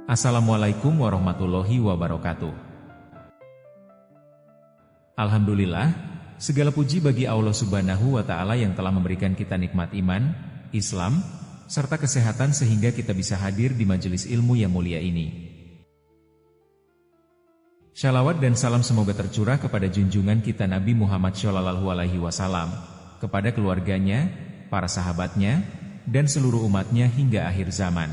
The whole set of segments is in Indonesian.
Assalamualaikum warahmatullahi wabarakatuh. Alhamdulillah, segala puji bagi Allah Subhanahu wa Ta'ala yang telah memberikan kita nikmat iman, Islam, serta kesehatan sehingga kita bisa hadir di majelis ilmu yang mulia ini. Shalawat dan salam semoga tercurah kepada junjungan kita Nabi Muhammad SAW, kepada keluarganya, para sahabatnya, dan seluruh umatnya hingga akhir zaman.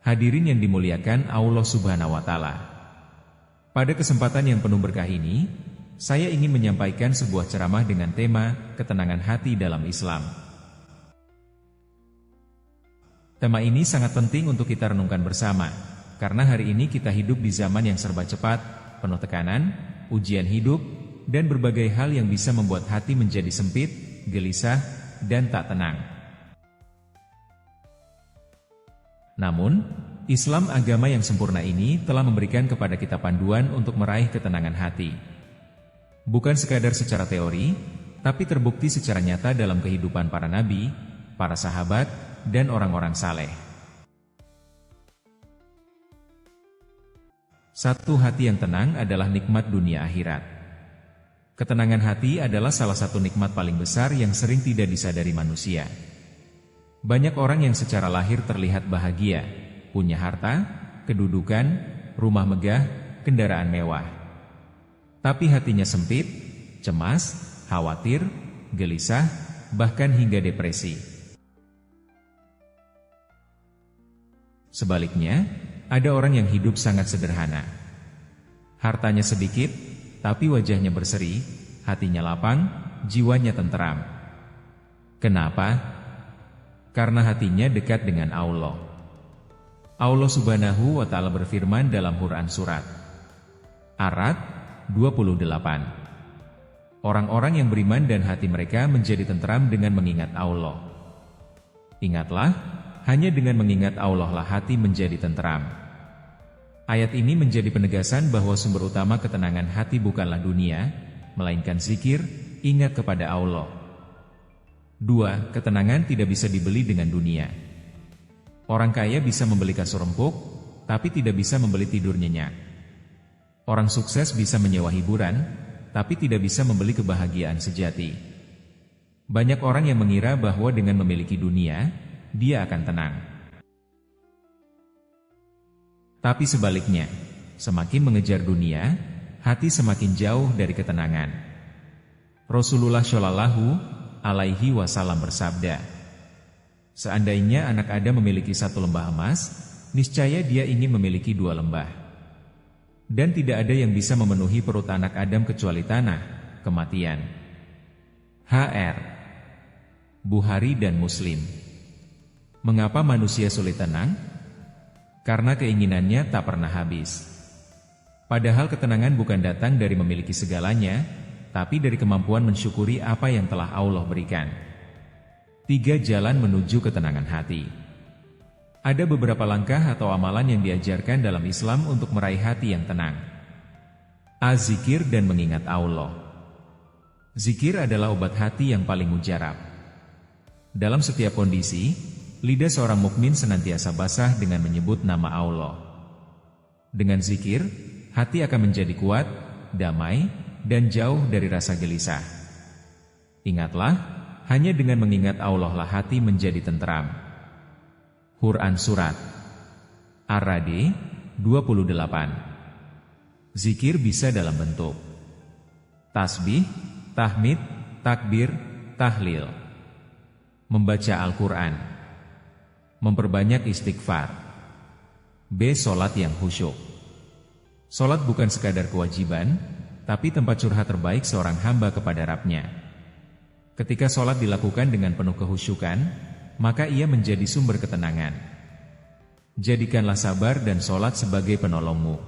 Hadirin yang dimuliakan Allah Subhanahu wa Ta'ala. Pada kesempatan yang penuh berkah ini, saya ingin menyampaikan sebuah ceramah dengan tema ketenangan hati dalam Islam. Tema ini sangat penting untuk kita renungkan bersama, karena hari ini kita hidup di zaman yang serba cepat, penuh tekanan, ujian hidup, dan berbagai hal yang bisa membuat hati menjadi sempit, gelisah, dan tak tenang. Namun, Islam agama yang sempurna ini telah memberikan kepada kita panduan untuk meraih ketenangan hati. Bukan sekadar secara teori, tapi terbukti secara nyata dalam kehidupan para nabi, para sahabat, dan orang-orang saleh. Satu hati yang tenang adalah nikmat dunia akhirat. Ketenangan hati adalah salah satu nikmat paling besar yang sering tidak disadari manusia. Banyak orang yang secara lahir terlihat bahagia, punya harta, kedudukan, rumah megah, kendaraan mewah. Tapi hatinya sempit, cemas, khawatir, gelisah, bahkan hingga depresi. Sebaliknya, ada orang yang hidup sangat sederhana. Hartanya sedikit, tapi wajahnya berseri, hatinya lapang, jiwanya tenteram. Kenapa? Karena hatinya dekat dengan Allah. Allah Subhanahu wa Ta'ala berfirman dalam Quran Surat Ar-Ra'd 28. Orang-orang yang beriman dan hati mereka menjadi tenteram dengan mengingat Allah. Ingatlah, hanya dengan mengingat Allah lah hati menjadi tenteram. Ayat ini menjadi penegasan bahwa sumber utama ketenangan hati bukanlah dunia, melainkan zikir, ingat kepada Allah. 2. Ketenangan tidak bisa dibeli dengan dunia. Orang kaya bisa membeli kasur empuk, tapi tidak bisa membeli tidur nyenyak. Orang sukses bisa menyewa hiburan, tapi tidak bisa membeli kebahagiaan sejati. Banyak orang yang mengira bahwa dengan memiliki dunia, dia akan tenang. Tapi sebaliknya, semakin mengejar dunia, hati semakin jauh dari ketenangan. Rasulullah Shallallahu Alaihi Wasallam bersabda, seandainya anak Adam memiliki satu lembah emas, niscaya dia ingin memiliki dua lembah. Dan tidak ada yang bisa memenuhi perut anak Adam kecuali tanah, kematian. H.R. Bukhari dan Muslim. Mengapa manusia sulit tenang? Karena keinginannya tak pernah habis. Padahal ketenangan bukan datang dari memiliki segalanya, tapi dari kemampuan mensyukuri apa yang telah Allah berikan. 3 jalan menuju ketenangan hati. Ada beberapa langkah atau amalan yang diajarkan dalam Islam untuk meraih hati yang tenang. A. Zikir dan mengingat Allah. Zikir adalah obat hati yang paling mujarab. Dalam setiap kondisi, lidah seorang mukmin senantiasa basah dengan menyebut nama Allah. Dengan zikir, hati akan menjadi kuat, damai, dan jauh dari rasa gelisah. Ingatlah, hanya dengan mengingat Allah lah hati menjadi tenteram. Quran Surat Ar-Ra'd 28. Zikir bisa dalam bentuk tasbih, tahmid, takbir, tahlil. Membaca Al-Quran. Memperbanyak istighfar. B. Salat yang khusyuk. Salat bukan sekadar kewajiban, tapi tempat curhat terbaik seorang hamba kepada Rabb-Nya. Ketika sholat dilakukan dengan penuh kehusyukan, maka ia menjadi sumber ketenangan. Jadikanlah sabar dan sholat sebagai penolongmu.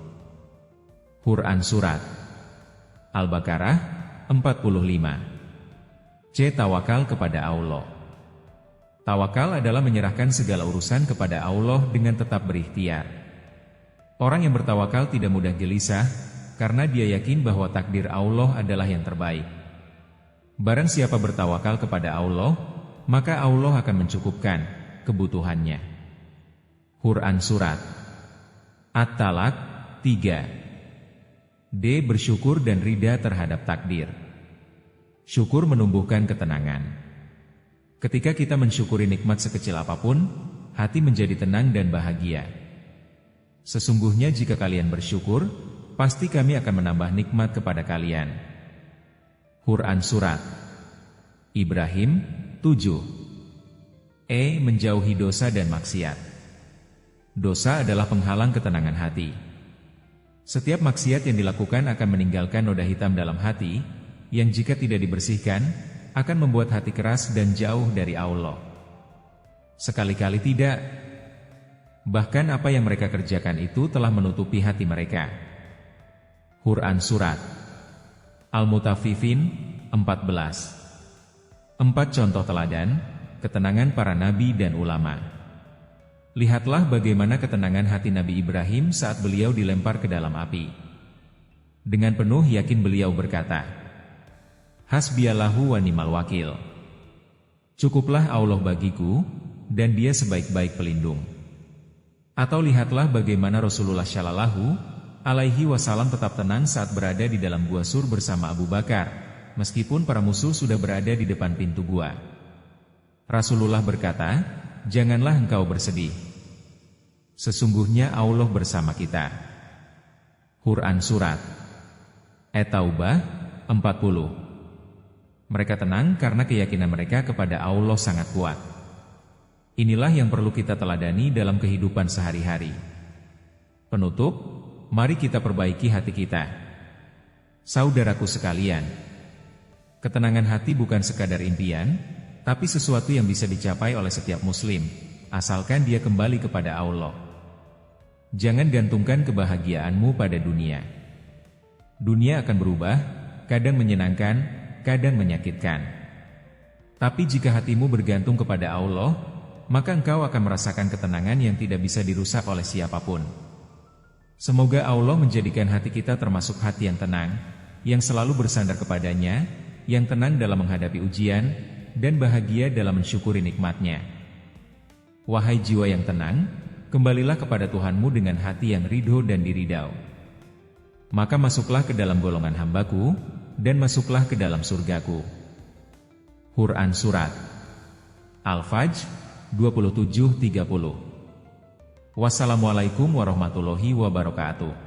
Quran Surat Al-Baqarah 45. C. Tawakal kepada Allah. Tawakal adalah menyerahkan segala urusan kepada Allah dengan tetap berikhtiar. Orang yang bertawakal tidak mudah gelisah, karena dia yakin bahwa takdir Allah adalah yang terbaik. Barang siapa bertawakal kepada Allah, maka Allah akan mencukupkan kebutuhannya. Quran Surat At-Talaq 3. D. Bersyukur dan rida terhadap takdir. Syukur menumbuhkan ketenangan. Ketika kita mensyukuri nikmat sekecil apapun, hati menjadi tenang dan bahagia. Sesungguhnya jika kalian bersyukur, pasti kami akan menambah nikmat kepada kalian. Quran Surat Ibrahim 7. Menjauhi dosa dan maksiat. Dosa adalah penghalang ketenangan hati. Setiap maksiat yang dilakukan akan meninggalkan noda hitam dalam hati, yang jika tidak dibersihkan, akan membuat hati keras dan jauh dari Allah. Sekali-kali tidak. Bahkan apa yang mereka kerjakan itu telah menutupi hati mereka. Quran Surat Al-Mutaffifin 14. 4 contoh teladan, ketenangan para nabi dan ulama. Lihatlah bagaimana ketenangan hati Nabi Ibrahim saat beliau dilempar ke dalam api. Dengan penuh yakin beliau berkata, Hasbiyallahu wa ni'mal wakil. Cukuplah Allah bagiku, dan Dia sebaik-baik pelindung. Atau lihatlah bagaimana Rasulullah Shallallahu Alaihi Wasallam tetap tenang saat berada di dalam gua Sur bersama Abu Bakar, meskipun para musuh sudah berada di depan pintu gua. Rasulullah berkata, janganlah engkau bersedih. Sesungguhnya Allah bersama kita. Quran Surat At-Taubah 40. Mereka tenang karena keyakinan mereka kepada Allah sangat kuat. Inilah yang perlu kita teladani dalam kehidupan sehari-hari. Penutup, mari kita perbaiki hati kita. Saudaraku sekalian, ketenangan hati bukan sekadar impian, tapi sesuatu yang bisa dicapai oleh setiap muslim, asalkan dia kembali kepada Allah. Jangan gantungkan kebahagiaanmu pada dunia. Dunia akan berubah, kadang menyenangkan, kadang menyakitkan. Tapi jika hatimu bergantung kepada Allah, maka engkau akan merasakan ketenangan yang tidak bisa dirusak oleh siapapun. Semoga Allah menjadikan hati kita termasuk hati yang tenang, yang selalu bersandar kepadanya, yang tenang dalam menghadapi ujian, dan bahagia dalam mensyukuri nikmatnya. Wahai jiwa yang tenang, kembalilah kepada Tuhanmu dengan hati yang ridho dan diridau. Maka masuklah ke dalam golongan hambaku, dan masuklah ke dalam surgaku. Quran Surat Al-Fajr 27-30. Wassalamualaikum warahmatullahi wabarakatuh.